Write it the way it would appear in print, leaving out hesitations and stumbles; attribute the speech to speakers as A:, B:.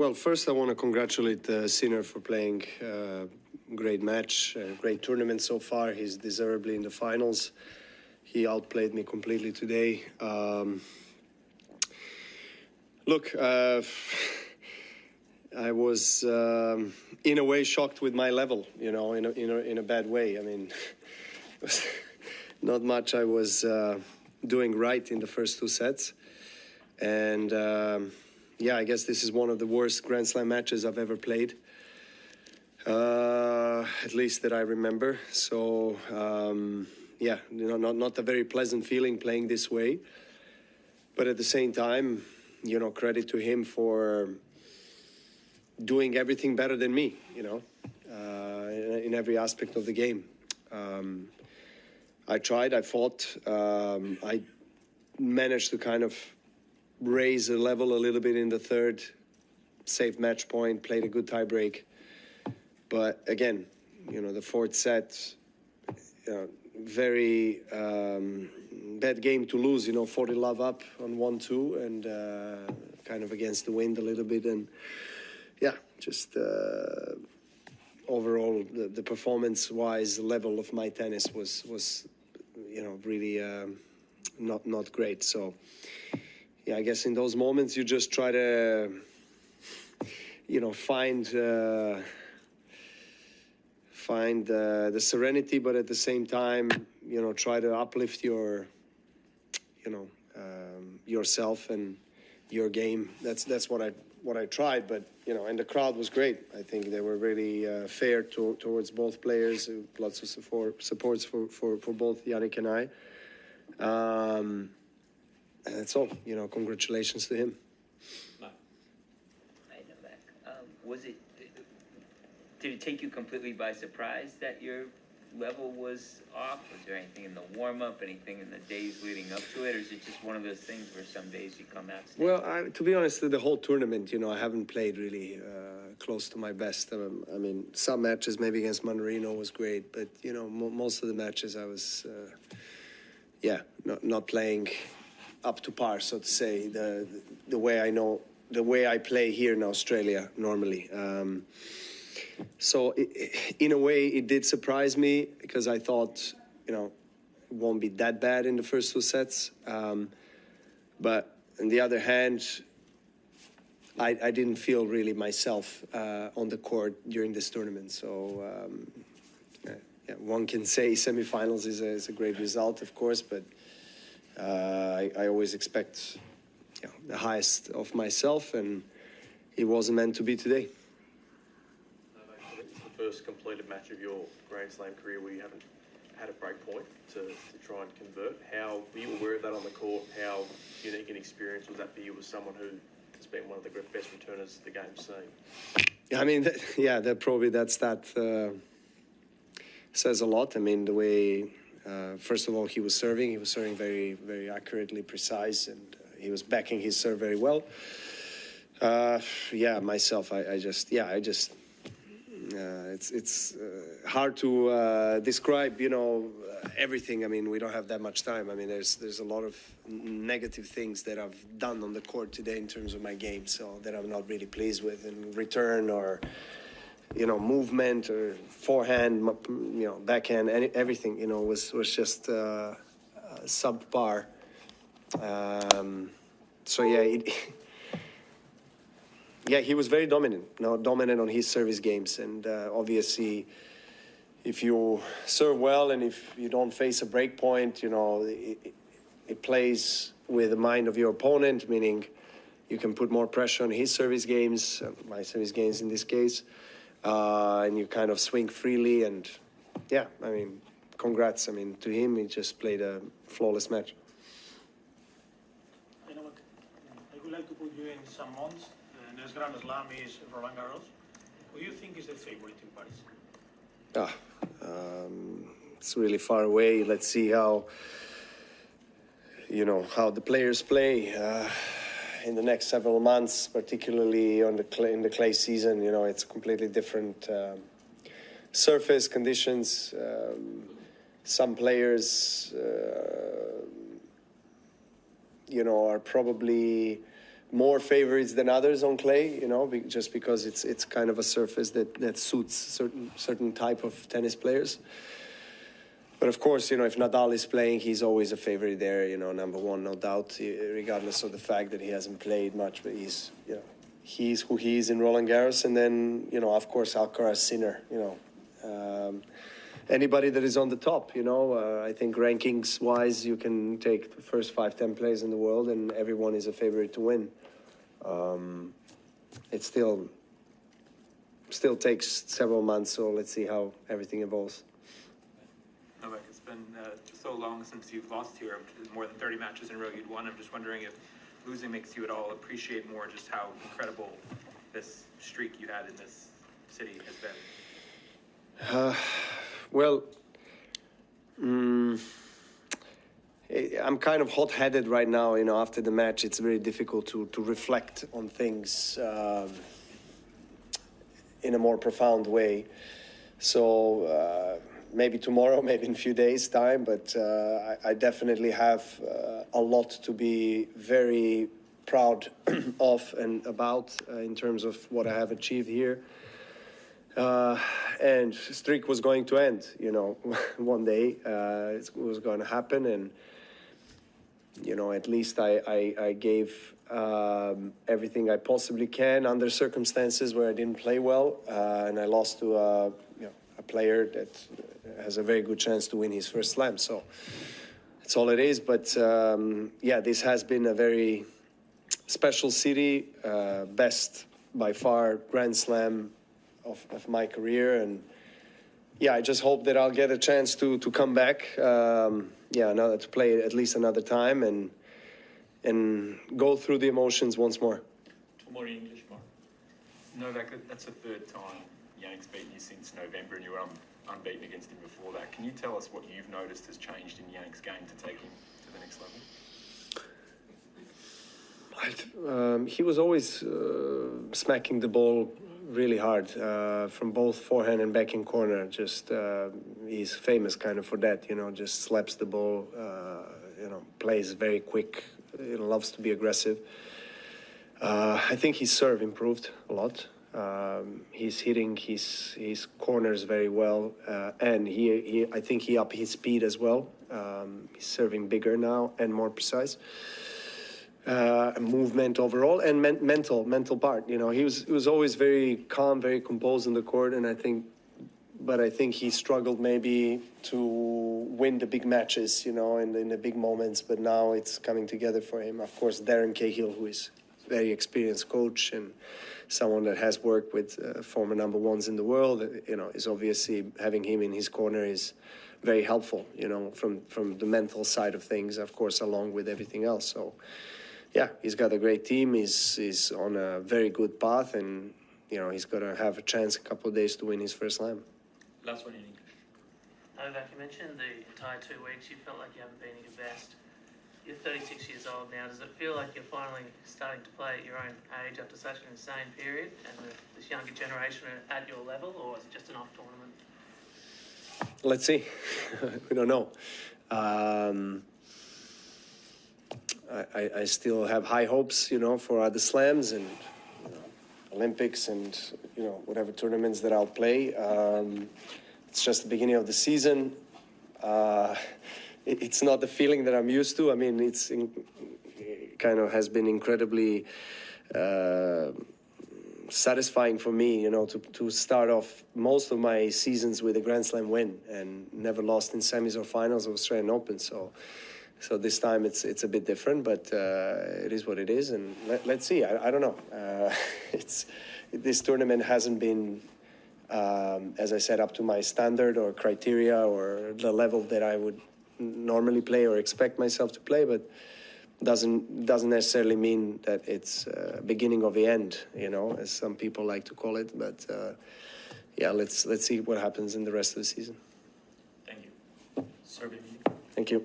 A: Well, first I want to congratulate Sinner for playing great match, great tournament so far. He's deservedly in the finals. He outplayed me completely today. Look, I was in a way shocked with my level, you know, in a bad way. I mean, it was not much I was doing right in the first two sets, and yeah, I guess this is one of the worst Grand Slam matches I've ever played, at least that I remember. So yeah, you know, not a very pleasant feeling playing this way, but at the same time, you know, credit to him for doing everything better than me, you know, in every aspect of the game. I tried, I fought, I managed to kind of raise the level a little bit in the third, saved match point, played a good tie break. But again, you know, the fourth set, very bad game to lose, you know, 40 love up on 1-2 and kind of against the wind a little bit. And yeah, just overall, the performance-wise, the level of my tennis was you know, really not great. So yeah, I guess in those moments you just try to, you know, find the serenity, but at the same time, you know, try to uplift your, you know, yourself and your game. That's what I tried. But you know, and the crowd was great. I think they were really fair towards both players. Lots of supports for both Jannik and I. And that's all. You know, congratulations to him.
B: Hi, Novak. Did it take you completely by surprise that your level was off? Was there anything in the warm-up, anything in the days leading up to it, or is it just one of those things where some days you come out?
A: Well, to be honest, the whole tournament, you know, I haven't played really close to my best. I mean, some matches, maybe against Marino, was great, but you know, most of the matches I was, yeah, not playing up to par, so to say, the way I play here in Australia normally. So in a way, it did surprise me because I thought, you know, it won't be that bad in the first two sets. But on the other hand, I didn't feel really myself on the court during this tournament. So yeah, one can say semifinals is a great result, of course, but I always expect, you know, the highest of myself, and it wasn't meant to be today.
C: It's the first completed match of your Grand Slam career where you haven't had a break point to try and convert. How were you aware of that on the court? How unique an experience was that for you as someone who has been one of the best returners the game's seen?
A: I mean, yeah, that stat says a lot. I mean, the way, first of all, he was serving very, very accurately, precise, and he was backing his serve very well. Yeah, myself, it's hard to describe, you know, everything. I mean, we don't have that much time. I mean, there's a lot of negative things that I've done on the court today in terms of my game, so that I'm not really pleased with in return or, you know, movement or forehand, you know, backhand, everything, you know, was just subpar. So yeah, yeah, he was very dominant, dominant on his service games, and obviously, if you serve well and if you don't face a break point, you know, it plays with the mind of your opponent, meaning you can put more pressure on his service games, my service games in this case, and you kind of swing freely. And yeah, I mean, congrats. I mean, to him, he just played a flawless match.
D: You know what? I would like to put you in some months. The next Grand Slam is Roland Garros. Who do you think is the favorite in Paris?
A: It's really far away. Let's see how, you know, how the players play in the next several months, particularly on in the clay season. You know, it's completely different surface conditions. Some players, you know, are probably more favorites than others on clay, you know, just because it's kind of a surface that suits certain type of tennis players. But of course, you know, if Nadal is playing, he's always a favorite there, you know, number one, no doubt, regardless of the fact that he hasn't played much, but he's, you know, he's who he is in Roland Garros. And then, you know, of course, Alcaraz, Sinner, you know, anybody that is on the top, you know, I think rankings-wise, you can take the first 5-10 players in the world and everyone is a favorite to win. It still takes several months, so let's see how everything evolves.
E: Novak, it's been so long since you've lost here, more than 30 matches in a row you'd won. I'm just wondering if losing makes you at all appreciate more just how incredible this streak you had in this city has been.
A: Well, I'm kind of hot-headed right now, you know, after the match. It's very difficult to reflect on things in a more profound way. So maybe tomorrow, maybe in a few days' time, but I definitely have a lot to be very proud of and about in terms of what I have achieved here. And streak was going to end, you know, one day. It was going to happen, and you know, at least I gave everything I possibly can under circumstances where I didn't play well, and I lost to you know, a player that has a very good chance to win his first slam. So that's all it is. But yeah, this has been a very special city, best by far Grand Slam of my career, and yeah, I just hope that I'll get a chance to come back, yeah, to play at least another time and go through the emotions once more.
F: More English, Mark. Novak, that's the third time Jannik's beaten you since November, and you were unbeaten against him before that. Can you tell us what you've noticed has changed in Jannik's game to take him to the next level?
A: He was always smacking the ball really hard from both forehand and backhand corner. Just he's famous kind of for that, you know, just slaps the ball, you know, plays very quick, you know, loves to be aggressive. I think his serve improved a lot. He's hitting his corners very well, and I think he upped his speed as well. He's serving bigger now and more precise. Movement overall and mental part. You know, he was always very calm, very composed in the court, and I think he struggled maybe to win the big matches, you know, in the big moments. But now it's coming together for him. Of course, Darren Cahill, who is a very experienced coach and someone that has worked with former number ones in the world, you know, is obviously having him in his corner is very helpful, you know, from the mental side of things, of course, along with everything else. So yeah, he's got a great team. He's on a very good path, and you know, he's going to have a chance a couple of days to win his first slam.
F: Last one in English.
G: Novak, you mentioned the entire 2 weeks you felt like you haven't been at your best. You're 36 years old now. Does it feel like you're finally starting to play at your own age after such an insane period, and this younger generation are at your level, or is it just an off tournament?
A: Let's see. We don't know. I still have high hopes, you know, for other slams and you know, Olympics and, you know, whatever tournaments that I'll play. It's just the beginning of the season. It's not the feeling that I'm used to. I mean, it kind of has been incredibly satisfying for me, you know, to start off most of my seasons with a Grand Slam win and never lost in semis or finals of Australian Open. So this time it's a bit different, but it is what it is, and let's see. I don't know. This tournament hasn't been, as I said, up to my standard or criteria or the level that I would normally play or expect myself to play, but doesn't necessarily mean that it's beginning of the end, you know, as some people like to call it. But yeah, let's see what happens in the rest of the season.
F: Thank you. Serbe.
A: Thank you.